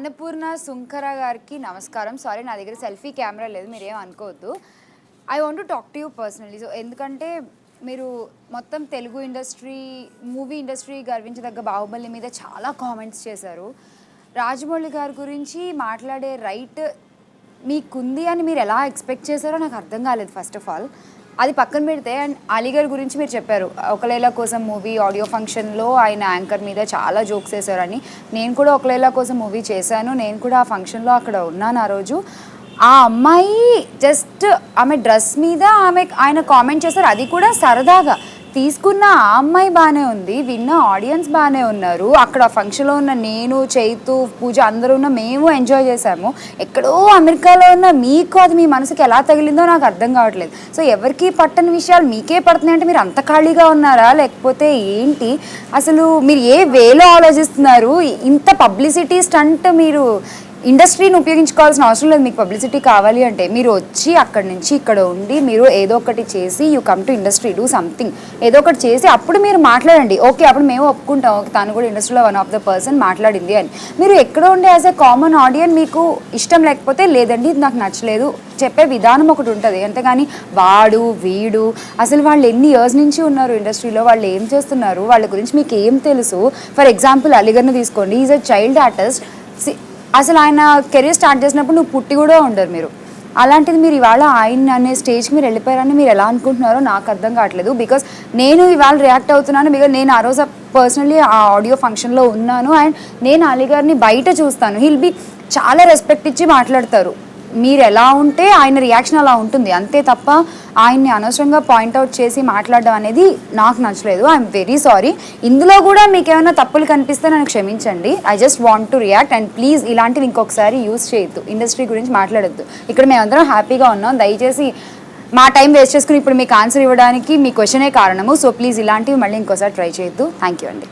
అన్నపూర్ణ సుంకర గారికి నమస్కారం. సారీ, నా దగ్గర సెల్ఫీ కెమెరా లేదు, మీరేం అనుకోవద్దు. I want to talk to you personally. So ఎందుకంటే మీరు మొత్తం తెలుగు ఇండస్ట్రీ, మూవీ ఇండస్ట్రీ గర్వించదగ్గ బాహుబలి మీద చాలా కామెంట్స్ చేశారు. రాజమౌళి గారి గురించి మాట్లాడే రైట్ మీకుంది అని మీరు ఎలా ఎక్స్పెక్ట్ చేశారో నాకు అర్థం కాలేదు. ఫస్ట్ ఆఫ్ ఆల్ అది పక్కన పెడితే, అండ్ అలీగర్ గురించి మీరు చెప్పారు, ఒకలేలా కోసం మూవీ ఆడియో ఫంక్షన్లో ఆయన యాంకర్ మీద చాలా జోక్స్ వేశారని. నేను కూడా ఒకలేలా కోసం మూవీ చేశాను, నేను కూడా ఆ ఫంక్షన్లో అక్కడ ఉన్నాను ఆ రోజు. ఆ అమ్మాయి జస్ట్ ఆమె డ్రెస్ మీద ఆయన కామెంట్ చేశారు, అది కూడా సరదాగా తీసుకున్న ఆ అమ్మాయి బాగానే ఉంది, విన్న ఆడియన్స్ బాగానే ఉన్నారు. అక్కడ ఫంక్షన్లో ఉన్న నేను, చైతు, పూజ అందరూ ఉన్న మేము ఎంజాయ్ చేశాము. ఎక్కడో అమెరికాలో ఉన్న మీకు అది మీ మనసుకి ఎలా తగిలిందో నాకు అర్థం కావట్లేదు. సో ఎవరికి పట్టని విషయాలు మీకే పడుతున్నాయి అంటే మీరు అంత ఖాళీగా ఉన్నారా, లేకపోతే ఏంటి అసలు? మీరు ఏ వేలో ఆలోచిస్తున్నారు? ఇంత పబ్లిసిటీ స్టంట్ మీరు ఇండస్ట్రీని ఉపయోగించుకోవాల్సిన అవసరం లేదు. మీకు పబ్లిసిటీ కావాలి అంటే మీరు వచ్చి అక్కడి నుంచి ఇక్కడ ఉండి మీరు ఏదో ఒకటి చేసి, you come to industry, do something, ఏదో ఒకటి చేసి అప్పుడు మీరు మాట్లాడండి. ఓకే, అప్పుడు మేము ఒప్పుకుంటాం, ఓకే తను కూడా ఇండస్ట్రీలో వన్ ఆఫ్ ద పర్సన్ మాట్లాడింది అని. మీరు ఎక్కడో ఉండే యాజ్ ఎ కామన్ ఆడియన్ మీకు ఇష్టం లేకపోతే లేదండి ఇది నాకు నచ్చలేదు చెప్పే విధానం ఒకటి ఉంటుంది. అంతేగాని వాడు వీడు అసలు వాళ్ళు ఎన్ని ఇయర్స్ నుంచి ఉన్నారు ఇండస్ట్రీలో, వాళ్ళు ఏం చేస్తున్నారు, వాళ్ళ గురించి మీకు ఏం తెలుసు? ఫర్ ఎగ్జాంపుల్ అలీగర్ని తీసుకోండి, ఈజ్ అ చైల్డ్ ఆర్టిస్ట్. అసలు ఆయన కెరీర్ స్టార్ట్ చేసినప్పుడు నువ్వు పుట్టి కూడా ఉండరు మీరు. అలాంటిది మీరు ఇవాళ ఆయన అనే స్టేజ్కి మీరు వెళ్ళిపోయారని మీరు ఎలా అనుకుంటున్నారో నాకు అర్థం కావట్లేదు. బికాస్ నేను ఇవాళ రియాక్ట్ అవుతున్నాను బికాజ్ నేను ఆ రోజు పర్సనలీ ఆ ఆడియో ఫంక్షన్లో ఉన్నాను. అండ్ నేను అలీగారిని బయట చూస్తాను, హిల్ బి చాలా రెస్పెక్ట్ ఇచ్చి మాట్లాడతారు. మీరు ఎలా ఉంటే ఆయన రియాక్షన్ అలా ఉంటుంది, అంతే తప్ప ఆయన్ని అనవసరంగా పాయింట్అవుట్ చేసి మాట్లాడడం అనేది నాకు నచ్చలేదు. I'm very sorry. ఇందులో కూడా మీకు ఏమైనా తప్పులు కనిపిస్తే నన్ను క్షమించండి. I just want to react. And please ఇలాంటివి ఇంకొకసారి యూజ్ చేయొద్దు, ఇండస్ట్రీ గురించి మాట్లాడొద్దు. ఇక్కడ మేమందరం హ్యాపీగా ఉన్నాం, దయచేసి మా టైం వేస్ట్ చేసుకుని ఇప్పుడు మీకు ఆన్సర్ ఇవ్వడానికి మీ క్వశ్చనే కారణము. సో ప్లీజ్ ఇలాంటివి మళ్ళీ ఇంకోసారి ట్రై చేయొద్దు. థ్యాంక్ యూ అండి.